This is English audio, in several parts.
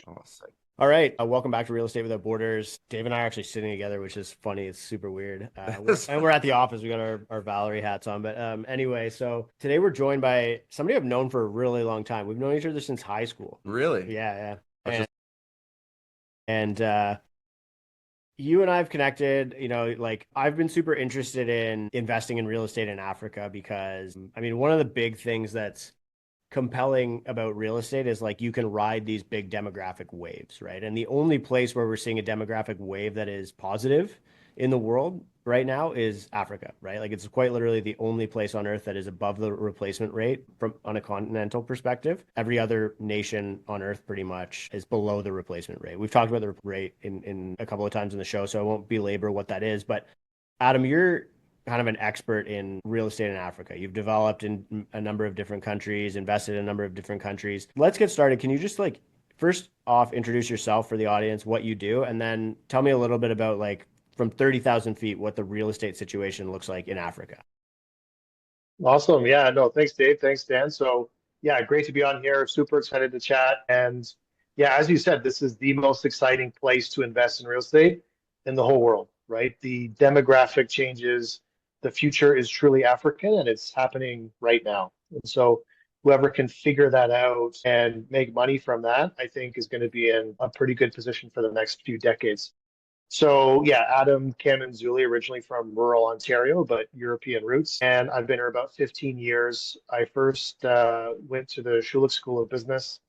Oh, sick. All right, welcome back to Real Estate Without Borders. Dave and I are actually sitting together, which is funny. It's super weird. We're at the office. We got our Valerie hats on, but anyway, so today we're joined by somebody I've known for a really long time. We've known each other since high school. Really? Yeah, yeah, That's just and you and I have connected. Like I've been super interested in investing in real estate in Africa because I mean, one of the big things that's compelling about real estate is like you can ride these big demographic waves, right? And the only place where we're seeing a demographic wave that is positive in the world right now is Africa, right? Like it's quite literally the only place on earth that is above the replacement rate from on a continental perspective. Every other nation on earth pretty much is below the replacement rate. We've talked about the rate in a couple of times in the show, so I won't belabor what that is, but Adam, you're kind of an expert in real estate in Africa. You've developed in a number of different countries, invested in a number of different countries. Let's get started. Can you just like first off introduce yourself for the audience, what you do, and then tell me a little bit about like from 30,000 feet what the real estate situation looks like in Africa? Awesome. Yeah, no, thanks, Dave. Thanks, Dan. So, yeah, great to be on here. Super excited to chat. And yeah, as you said, this is the most exciting place to invest in real estate in the whole world, right? The demographic changes, the future is truly African and it's happening right now. And so, whoever can figure that out and make money from that, I think is going to be in a pretty good position for the next few decades. So yeah, Adam Kamanzuli, originally from rural Ontario, but European roots. And I've been here about 15 years. I first went to the Schulich School of Business,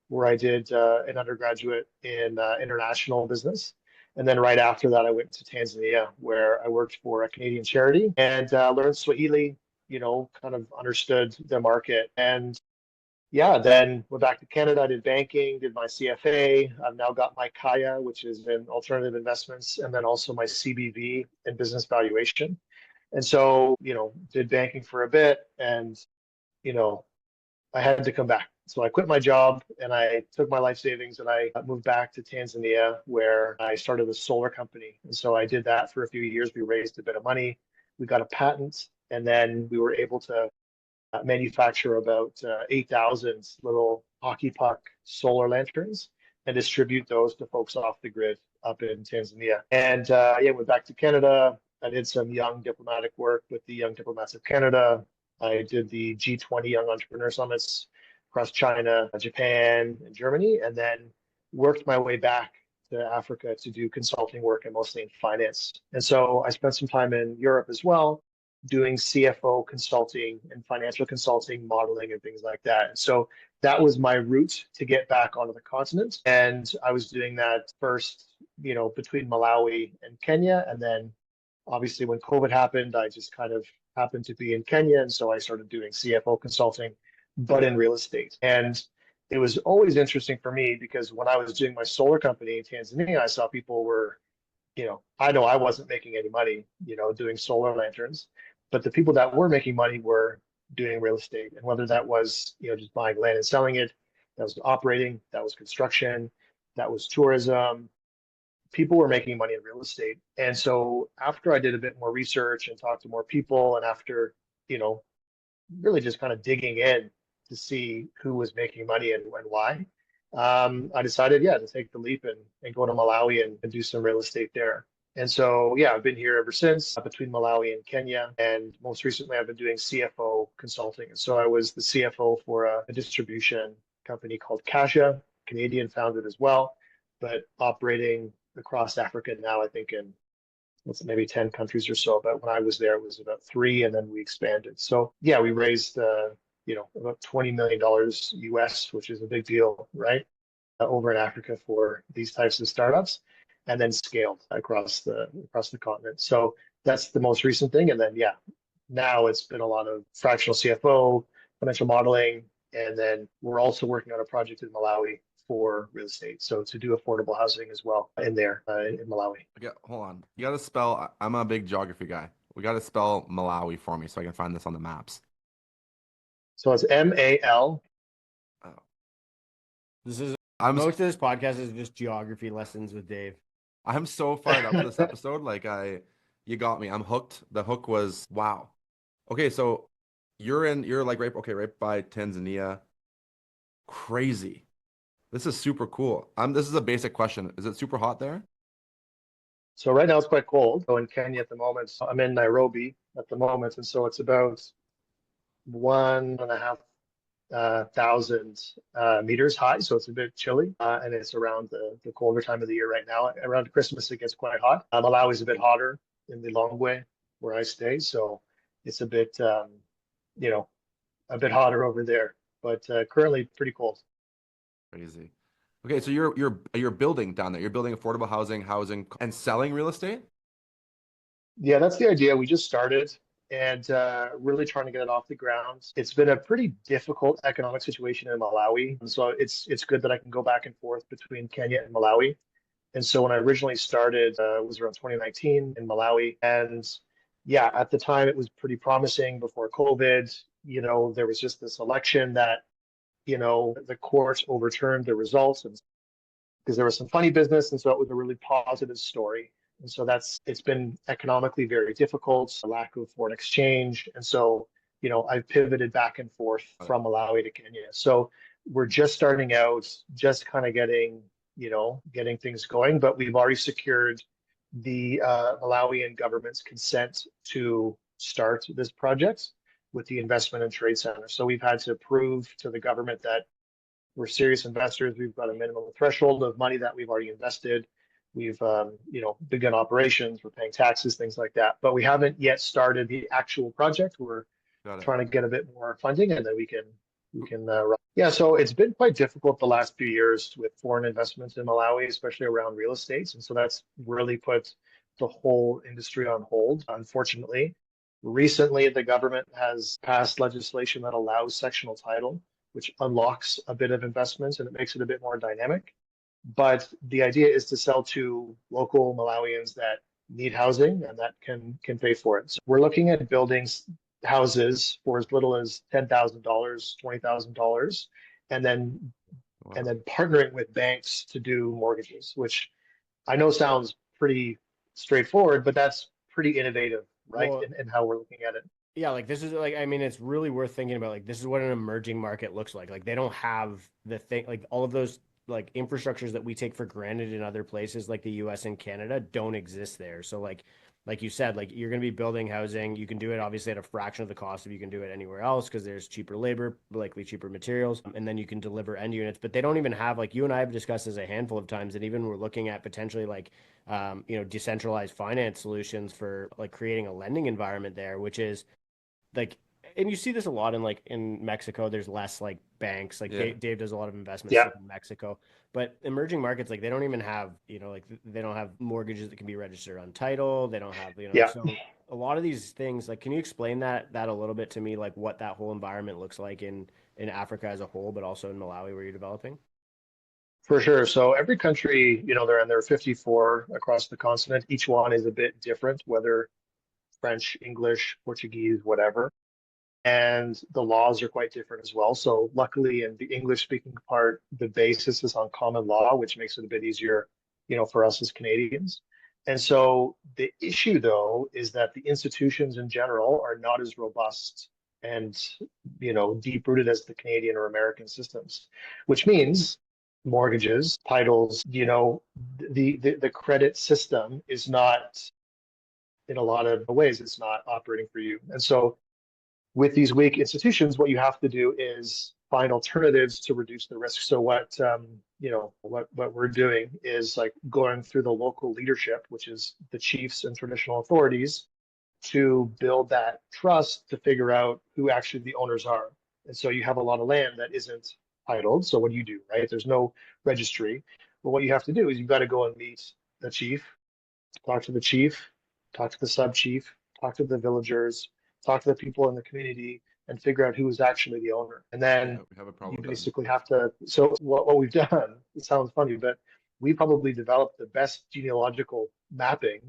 where I did an undergraduate in international business. And then right after that, I went to Tanzania, where I worked for a Canadian charity and learned Swahili, kind of understood the market. And yeah, then went back to Canada, did banking, did my CFA. I've now got my Kaya, which is in alternative investments, and then also my CBV in business valuation. And so, did banking for a bit and, you know, I had to come back. So I quit my job and I took my life savings and I moved back to Tanzania where I started a solar company. And so I did that for a few years. We raised a bit of money. We got a patent and then we were able to manufacture about 8,000 little hockey puck solar lanterns and distribute those to folks off the grid up in Tanzania. And yeah, went back to Canada. I did some young diplomatic work with the Young Diplomats of Canada. I did the G20 Young Entrepreneur Summits across China, Japan, and Germany, and then worked my way back to Africa to do consulting work and mostly in finance. And so I spent some time in Europe as well, doing CFO consulting and financial consulting, modeling, and things like that. So that was my route to get back onto the continent. And I was doing that first, between Malawi and Kenya. And then obviously when COVID happened, I just kind of happened to be in Kenya. And so I started doing CFO consulting, but in real estate. And it was always interesting for me because when I was doing my solar company in Tanzania, I saw people were, I know I wasn't making any money, doing solar lanterns, but the people that were making money were doing real estate. And whether that was, just buying land and selling it, that was operating, that was construction, that was tourism, people were making money in real estate. And so after I did a bit more research and talked to more people, and after, you know, really just kind of digging in to see who was making money and why, I decided, yeah, to take the leap and go to Malawi and do some real estate there. And so, yeah, I've been here ever since between Malawi and Kenya. And most recently, I've been doing CFO consulting. And so I was the CFO for a distribution company called Kasia, Canadian founded as well, but operating across Africa now, I think in maybe 10 countries or so. But when I was there, it was about three, and then we expanded. So yeah, we raised, about $20 million US, which is a big deal, right? Over in Africa for these types of startups, and then scaled across the continent. So that's the most recent thing. And then yeah, now it's been a lot of fractional CFO, financial modeling, and then we're also working on a project in Malawi for real estate. So to do affordable housing as well in there in Malawi. Okay, hold on. You gotta spell. I'm a big geography guy. We gotta spell Malawi for me so I can find this on the maps. So it's MAL. Oh, This is I'm s- most of this podcast is just geography lessons with Dave. I'm so fired up for this episode. You got me. I'm hooked. The hook was wow. Okay, so you're like right by Tanzania. Crazy. This is super cool. This is a basic question. Is it super hot there? So right now it's quite cold. So in Kenya at the moment, I'm in Nairobi at the moment, and so it's about 1,500 meters high, so it's a bit chilly, and it's around the colder time of the year right now. Around Christmas, it gets quite hot. Malawi is a bit hotter in the Longwe where I stay, so it's a bit, you know, a bit hotter over there, but currently pretty cold. Crazy. Okay, so you're building down there. You're building affordable housing, and selling real estate? Yeah, that's the idea. We just started and really trying to get it off the ground. It's been a pretty difficult economic situation in Malawi, and so it's good that I can go back and forth between Kenya and Malawi. And so when I originally started, it was around 2019 in Malawi, and yeah, at the time it was pretty promising before COVID. There was just this election that the court overturned the results, and because there was some funny business, and so it was a really positive story. And so it's been economically very difficult, a lack of foreign exchange. And so, I've pivoted back and forth from Malawi to Kenya. So we're just starting out, just kind of getting things going, but we've already secured the Malawian government's consent to start this project with the Investment and Trade Center. So we've had to prove to the government that we're serious investors. We've got a minimum threshold of money that we've already invested. We've, begun operations. We're paying taxes, things like that. But we haven't yet started the actual project. We're trying to get a bit more funding, and then we can run. Yeah. So it's been quite difficult the last few years with foreign investments in Malawi, especially around real estate, and so that's really put the whole industry on hold, unfortunately. Recently, the government has passed legislation that allows sectional title, which unlocks a bit of investments and it makes it a bit more dynamic. But the idea is to sell to local Malawians that need housing and that can pay for it. So we're looking at building houses for as little as $10,000, $20,000, and then Wow. and then partnering with banks to do mortgages, which I know sounds pretty straightforward, but that's pretty innovative, right? Well, in how we're looking at it. yeah, like this is like, I mean, it's really worth thinking about. Like, this is what an emerging market looks like. Like, they don't have the thing, like all of those like infrastructures that we take for granted in other places like the US and Canada don't exist there. So like you said, like you're going to be building housing. You can do it obviously at a fraction of the cost if you can do it anywhere else because there's cheaper labor, likely cheaper materials, and then you can deliver end units. But they don't even have, like you and I have discussed this a handful of times, and even we're looking at potentially like decentralized finance solutions for like creating a lending environment there, which is like, and you see this a lot in like in Mexico. There's less like banks. Like Yeah. Dave does a lot of investments Yeah. in Mexico, but emerging markets, like they don't even have, like they don't have mortgages that can be registered on title. They don't have, Yeah. so a lot of these things, like, can you explain that a little bit to me, like what that whole environment looks like in Africa as a whole, but also in Malawi where you're developing? For sure. So every country, there are 54 across the continent. Each one is a bit different, whether French, English, Portuguese, whatever. And the laws are quite different as well. So luckily in the English speaking part, the basis is on common law, which makes it a bit easier, for us as Canadians. And so the issue though is that the institutions in general are not as robust and, deep rooted as the Canadian or American systems, which means mortgages, titles, the credit system is not, in a lot of ways, it's not operating for you. And so with these weak institutions, what you have to do is find alternatives to reduce the risk. So what we're doing is like going through the local leadership, which is the chiefs and traditional authorities, to build that trust to figure out who actually the owners are. And so you have a lot of land that isn't titled. So what do you do, right? There's no registry. But what you have to do is you've got to go and meet the chief, talk to the chief, talk to the sub chief, talk to the villagers, talk to the people in the community, and figure out who is actually the owner. And then We have a you problem with that. basically have to. So what we've done, it sounds funny, but we probably developed the best genealogical mapping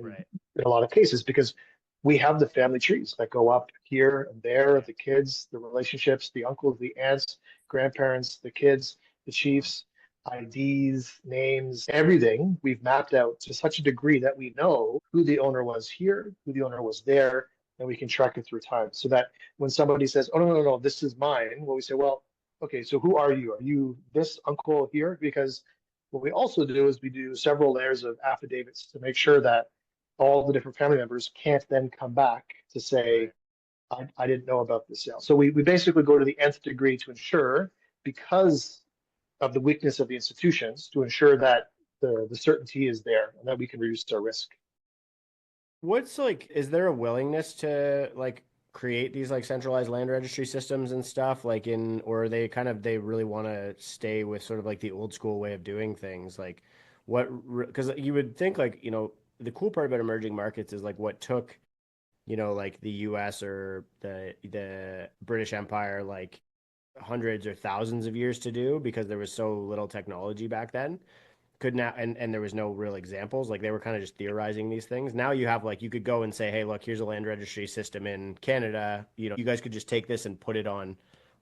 Right. in a lot of cases because we have the family trees that go up here and there, the kids, the relationships, the uncles, the aunts, grandparents, the kids, the chiefs, IDs, names, everything we've mapped out to such a degree that we know who the owner was here, who the owner was there, and we can track it through time. So that when somebody says, "Oh no, no, no, this is mine," well, we say, "Well, okay, so who are you? Are you this uncle here? Because what we also do is we do several layers of affidavits to make sure that all the different family members can't then come back to say, Right. I didn't know about this sale. So we basically go to the nth degree to ensure, because of the weakness of the institutions, to ensure that the certainty is there and that we can reduce our risk. What's like, is there a willingness to like create these like centralized land registry systems and stuff like in, or are they kind of, they really want to stay with sort of like the old school way of doing things? Like what, because you would think like, you know, the cool part about emerging markets is like what took, you know, like the US or the British Empire like hundreds or thousands of years to do because there was so little technology back then could now and there was no real examples, like they were kind of just theorizing these things. Now you have like, you could go and say, hey, look, here's a land registry system in Canada, you know, you guys could just take this and put it on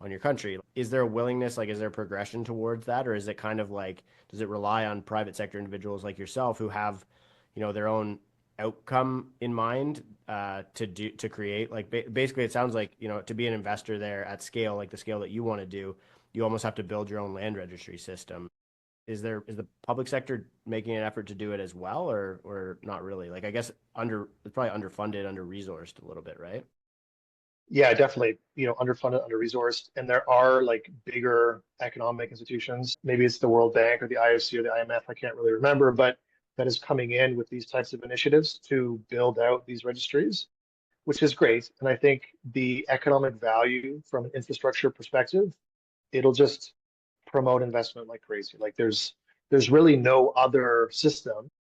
your country. Is there a willingness, like is there a progression towards that, or is it kind of like, does it rely on private sector individuals like yourself who have, you know, their own outcome in mind to create like basically it sounds like, you know, to be an investor there at scale, like the scale that you want to do, you almost have to build your own land registry system. Is the public sector making an effort to do it as well, or not really? Like I guess it's probably underfunded, under resourced a little bit, right? Yeah, definitely, underfunded, under-resourced, and there are like bigger economic institutions. Maybe it's the World Bank or the IFC or the IMF, I can't really remember, but that is coming in with these types of initiatives to build out these registries, which is great. And I think the economic value from an infrastructure perspective, it'll just promote investment like crazy. Like there's really no other system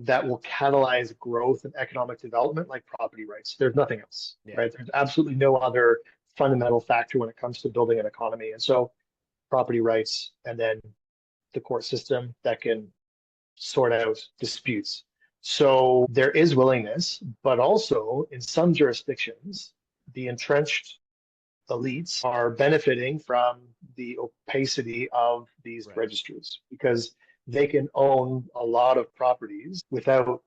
that will catalyze growth and economic development like property rights. There's nothing else, Yeah. right? There's absolutely no other fundamental factor when it comes to building an economy. And so property rights and then the court system that can sort out disputes. So there is willingness, but also in some jurisdictions, the entrenched elites are benefiting from the opacity of these Right. registries because they can own a lot of properties without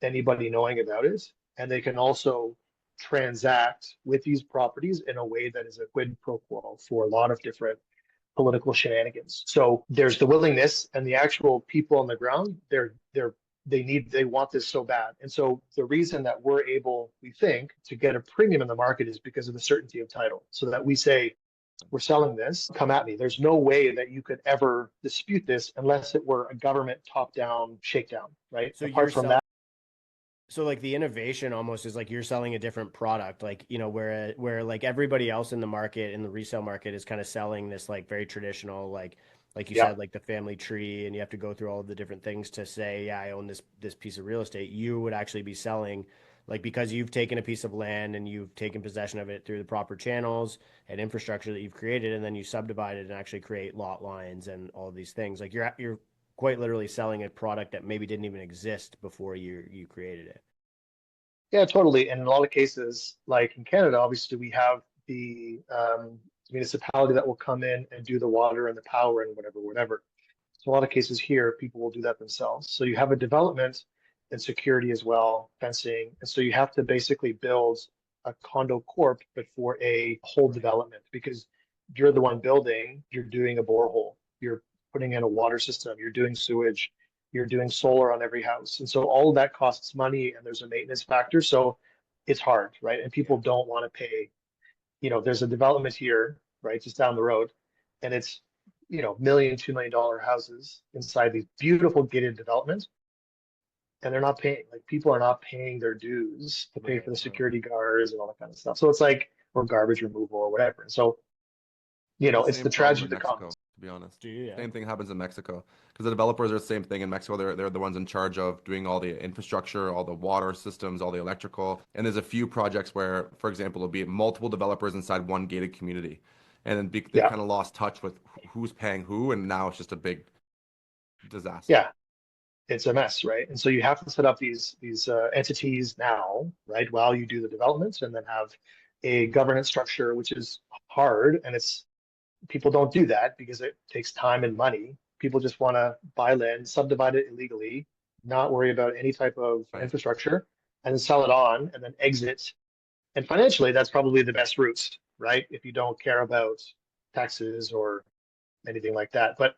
anybody knowing about it. And they can also transact with these properties in a way that is a quid pro quo for a lot of different political shenanigans. So there's the willingness, and the actual people on the ground, they want this so bad. And so the reason that we're able, we think, to get a premium in the market is because of the certainty of title. So that we say, we're selling this, come at me. There's no way that you could ever dispute this unless it were a government top-down shakedown, right? So you're Apart from that, selling, so like the innovation almost is like you're selling a different product, like, you know, where like everybody else in the market, in the resale market, is kind of selling this like very traditional, like you yeah, said, like the family tree, and you have to go through all of the different things to say, yeah, I own this piece of real estate. You would actually be selling, like, because you've taken a piece of land and you've taken possession of it through the proper channels and infrastructure that you've created, and then you subdivide it and actually create lot lines and all of these things. Like you're quite literally selling a product that maybe didn't even exist before you created it. yeah, totally. And in a lot of cases, like in Canada, obviously we have the municipality that will come in and do the water and the power and whatever. So a lot of cases here, people will do that themselves. So you have a development and security as well, fencing. And so you have to basically build a condo corp, but for a whole development, because you're the one building, you're doing a borehole, you're putting in a water system, you're doing sewage, you're doing solar on every house. And so all of that costs money and there's a maintenance factor. So it's hard, right? And Yeah. people don't want to pay. There's a development here, right, just down the road, and it's million, $2 million houses inside these beautiful gated developments, and they're not paying. Like people are not paying their dues to pay Right. for the Right. security guards and all that kind of stuff. So it's like, or garbage removal or whatever. And so We have the it's the same problem tragedy in that Mexico, comes. to be honest. Do you? Yeah. Same thing happens in Mexico because the developers are the same thing in Mexico. They're the ones in charge of doing all the infrastructure, all the water systems, all the electrical. And there's a few projects where, for example, it'll be multiple developers inside one gated community, and then they Yeah, kind of lost touch with who's paying who, and now it's just a big disaster. yeah, it's a mess, right? And so you have to set up these entities now, right, while you do the developments, and then have a governance structure, which is hard, and it's people don't do that because it takes time and money. People just want to buy land, subdivide it illegally, not worry about any type of Right. infrastructure, and then sell it on and then exit. And financially, that's probably the best route, right? If you don't care about taxes or anything like that. But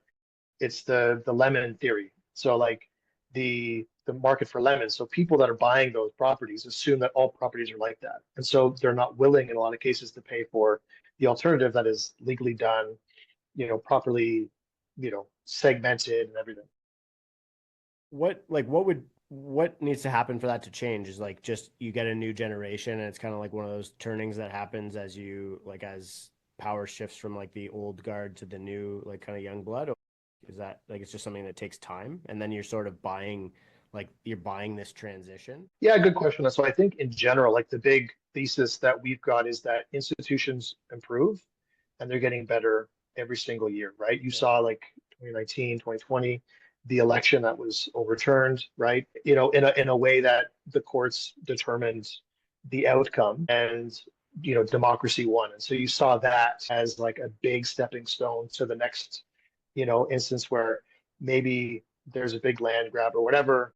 it's the lemon theory. So like the market for lemons. So people that are buying those properties assume that all properties are like that. And so they're not willing in a lot of cases to pay for the alternative that is legally done, properly, segmented and everything. What needs to happen for that to change is like just you get a new generation and it's kind of like one of those turnings that happens as power shifts from like the old guard to the new like kind of young blood, or is that like it's just something that takes time and then you're sort of buying this transition? Yeah, good question. So I think in general, like the big thesis that we've got is that institutions improve and they're getting better every single year, right? You Yeah. saw like 2019, 2020, the election that was overturned, right? In a way that the courts determined the outcome and democracy won. And so you saw that as like a big stepping stone to the next, instance where maybe there's a big land grab or whatever,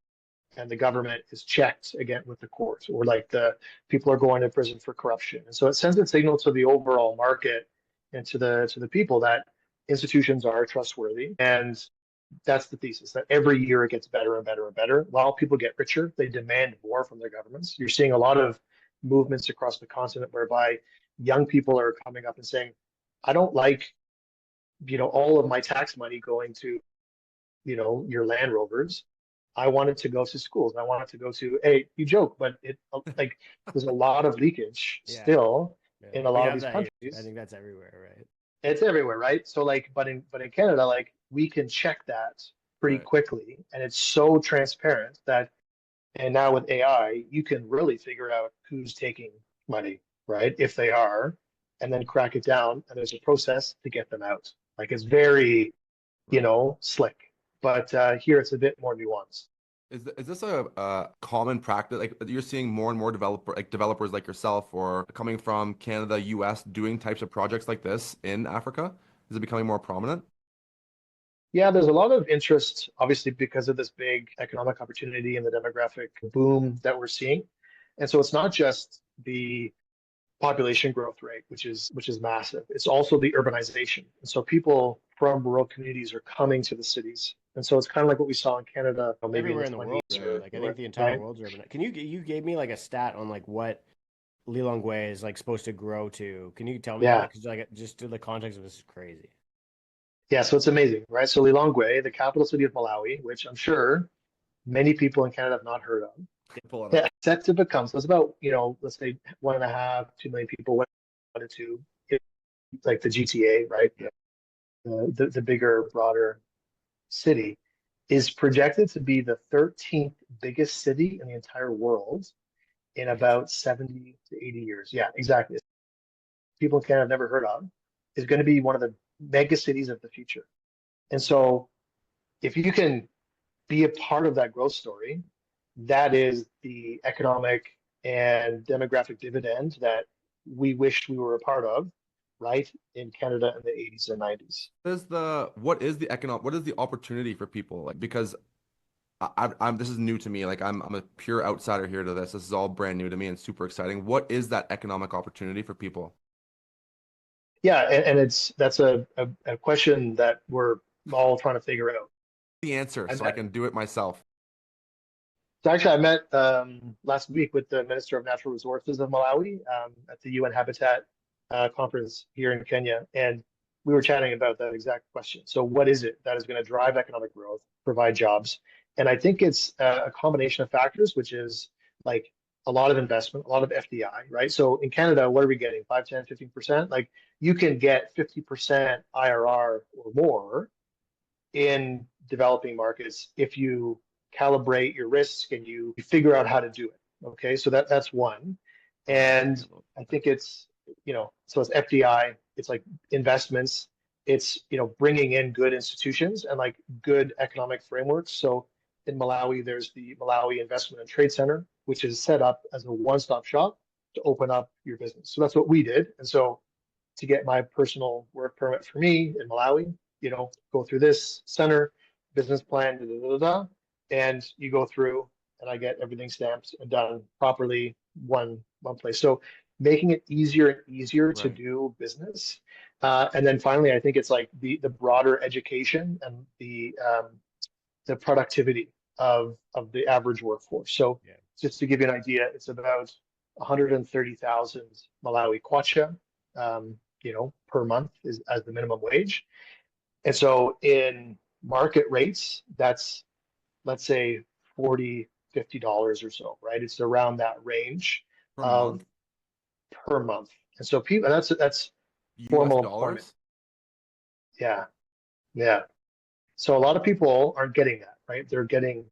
and the government is checked again with the courts, or like the people are going to prison for corruption. And so it sends a signal to the overall market and to the people that institutions are trustworthy. And that's the thesis, that every year it gets better and better and better. While people get richer, they demand more from their governments. You're seeing a lot of movements across the continent whereby young people are coming up and saying, I don't like, all of my tax money going to, your Land Rovers. I wanted to go to schools. I wanted to go to, hey, you joke, but like there's a lot of leakage Yeah. still Yeah. in a We lot of have these that here. countries. I think that's everywhere, right? It's everywhere, right? So like, but in Canada, like we can check that pretty Right. quickly, and it's so transparent that, and now with AI, you can really figure out who's taking money, right? If they are, and then crack it down, and there's a process to get them out. Like it's very, slick. But here it's a bit more nuanced. Is this a common practice? Like you're seeing more and more developers like yourself or coming from Canada, US, doing types of projects like this in Africa? Is it becoming more prominent? Yeah, there's a lot of interest, obviously, because of this big economic opportunity and the demographic boom that we're seeing. And so it's not just the population growth rate, which is massive. It's also the urbanization. And so people from rural communities are coming to the cities. And so it's kind of like what we saw in Canada, maybe in Everywhere the in the world, 20s really. or, Like I think the entire right? world's urban. You gave me like a stat on like what Lilongwe is like supposed to grow to. Can you tell me that? Yeah. Because like just to the context of this is crazy. Yeah. So it's amazing, right? So Lilongwe, the capital city of Malawi, which I'm sure many people in Canada have not heard of, Pull it yeah, up. set to become, so it's about, let's say 1.5, 2 million people, 1 to 2, like the GTA, right? The bigger, broader city is projected to be the 13th biggest city in the entire world in Crazy. about 70 to 80 years. Yeah, exactly. People in Canada have never heard of, is going to be one of the mega cities of the future. And so if you can be a part of that growth story, that is the economic and demographic dividend that we wish we were a part of, right, in Canada in the 80s and 90s. What is the opportunity for people? Like because I'm this is new to me. Like I'm a pure outsider here to this. This is all brand new to me and super exciting. What is that economic opportunity for people? Yeah, and that's a question that we're all trying to figure out. The answer I so I met, can do it myself. so actually, I met last week with the Minister of Natural Resources of Malawi at the UN Habitat conference here in Kenya, and we were chatting about that exact question. So, what is it that is going to drive economic growth, provide jobs? And I think it's a combination of factors, which is like a lot of investment, a lot of FDI, right? So in Canada, what are we getting? 5, 10, 15%? Like you can get 50% IRR or more in developing markets if you calibrate your risk and you figure out how to do it. Okay, so that's one. And I think it's, so it's FDI, it's like investments, it's, bringing in good institutions and like good economic frameworks. So in Malawi, there's the Malawi Investment and Trade Center, which is set up as a one-stop shop to open up your business. So that's what we did. And so to get my personal work permit for me in Malawi, go through this center, business plan, da, da, da, da, and you go through and I get everything stamped and done properly one place. So making it easier and easier to Right. do business. And then finally, I think it's like the broader education and the productivity of the average workforce. So Yeah. just to give you an idea, it's about 130,000 Malawi kwacha, per month is as the minimum wage. And so in market rates, that's, let's say, 40, $50 or so, right? It's around that range Per of month? per month. And so people, that's US formal employment. dollars? Yeah. Yeah. So a lot of people aren't getting that, right? They're getting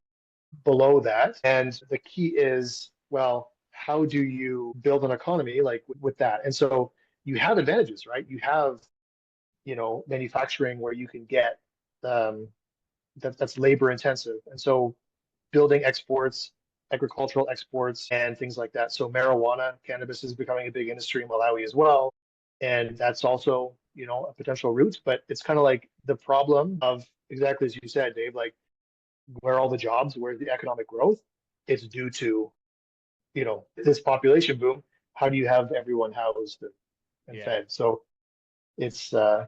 below that. And the key is, well, how do you build an economy like with that? And so you have advantages, right? You have, manufacturing where you can get that's labor intensive. And so building exports, agricultural exports, and things like that. So marijuana, cannabis is becoming a big industry in Malawi as well. And that's also, a potential route. But it's kind of like the problem of exactly as you said, Dave, like where are all the jobs, where's the economic growth? It's due to, this population boom. How do you have everyone housed and Yeah. fed? So it's the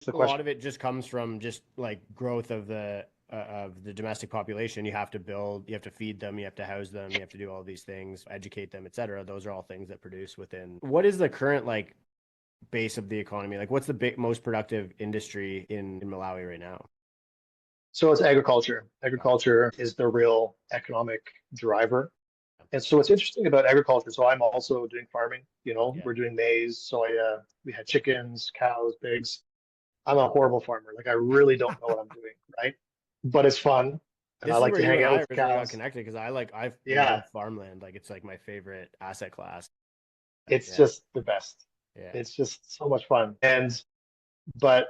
A lot question. of it just comes from just like growth of the domestic population. You have to build, you have to feed them, you have to house them, you have to do all these things, educate them, etc. Those are all things that produce within. What is the current like base of the economy? Like, what's the most productive industry in Malawi right now? So it's agriculture. Got it. Agriculture is the real economic driver. And so what's interesting about agriculture, so I'm also doing farming, Yeah. we're doing maize, soya, we had chickens, cows, pigs. I'm a horrible farmer. Like I really don't know what I'm doing, right? But it's fun and I This is like where to you hang and out I with the originally got cows. connected because I Yeah, love farmland. Like it's like my favorite asset class. it's Yeah. just the best. Yeah. It's just so much fun. But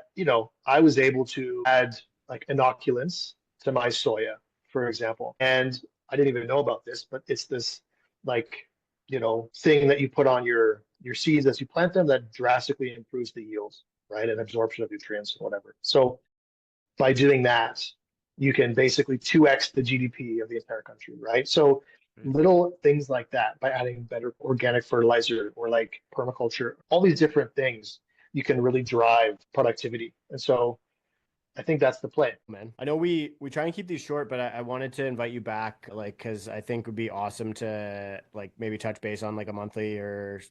I was able to add like inoculants to my soya, for example. And I didn't even know about this, but it's this like, thing that you put on your seeds as you plant them that drastically improves the yields, right? And absorption of nutrients and whatever. So by doing that, you can basically 2x the GDP of the entire country, right? So Crazy. little things like that by adding better organic fertilizer or like permaculture, all these different things, you can really drive productivity. And so I think that's the play. Man, I know we try and keep these short, but I wanted to invite you back, like, because I think it would be awesome to like maybe touch base on like a monthly or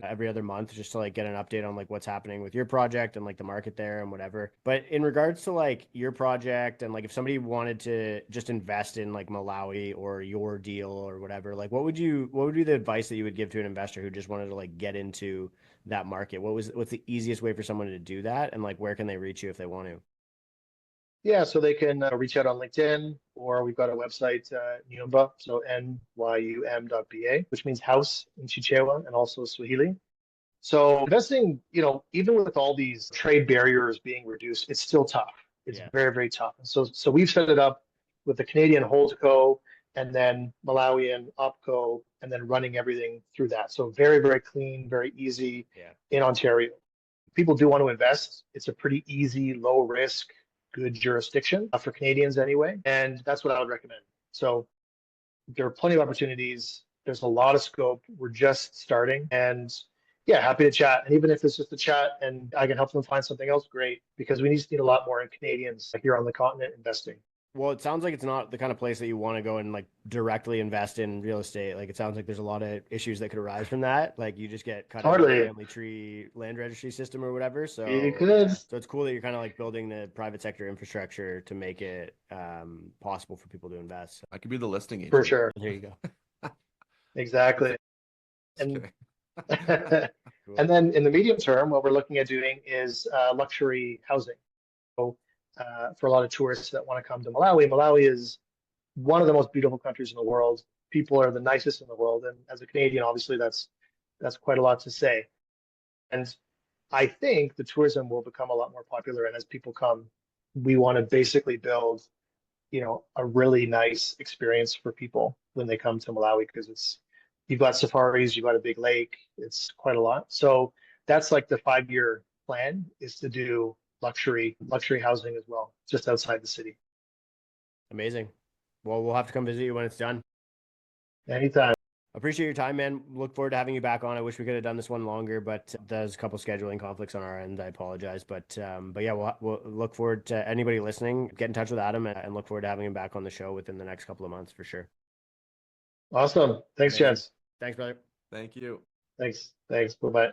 every other month, just to like get an update on like what's happening with your project and like the market there and whatever. But in regards to like your project and like if somebody wanted to just invest in like Malawi or your deal or whatever, like what would be the advice that you would give to an investor who just wanted to like get into that market? What's the easiest way for someone to do that, and like where can they reach you if they want to? Yeah, so they can reach out on LinkedIn or we've got a website, Nyumba, so NYUM.BA, which means house in Chichewa and also Swahili. So investing, even with all these trade barriers being reduced, it's still tough. It's Yeah. very, very tough. And so we've set it up with the Canadian Holdco and then Malawian OpCo and then running everything through that. So very, very clean, very easy Yeah. in Ontario. People do want to invest. It's a pretty easy, low risk, good jurisdiction for Canadians anyway. And that's what I would recommend. So there are plenty of opportunities. There's a lot of scope. We're just starting. And yeah, happy to chat. And even if it's just a chat and I can help them find something else, great. Because we need a lot more in Canadians here on the continent investing. Well, it sounds like it's not the kind of place that you want to go and like directly invest in real estate. Like it sounds like there's a lot of issues that could arise from that. Like you just get cut out of the Totally. family tree land registry system or whatever. You So could. yeah, so it's cool that you're kind of like building the private sector infrastructure to make it possible for people to invest. I could be the listing For agent. sure. There you go. Exactly. Just And kidding. and Cool. then in the medium term, what we're looking at doing is luxury housing. So for a lot of tourists that want to come to Malawi, Malawi is one of the most beautiful countries in the world. People are the nicest in the world, and as a Canadian, obviously that's quite a lot to say. And I think the tourism will become a lot more popular. And as people come, we want to basically build, a really nice experience for people when they come to Malawi because you've got safaris, you've got a big lake, it's quite a lot. So that's like the 5-year plan is to do luxury housing as well, just outside the city. Amazing. Well, we'll have to come visit you when it's done. Anytime. Appreciate your time, man. Look forward to having you back on. I wish we could have done this one longer, but there's a couple scheduling conflicts on our end. I apologize, but yeah, we'll look forward to anybody listening. Get in touch with Adam and look forward to having him back on the show within the next couple of months for sure. Awesome. Thanks, Amazing. gents. Thanks, brother. Thank you. Thanks. Bye-bye.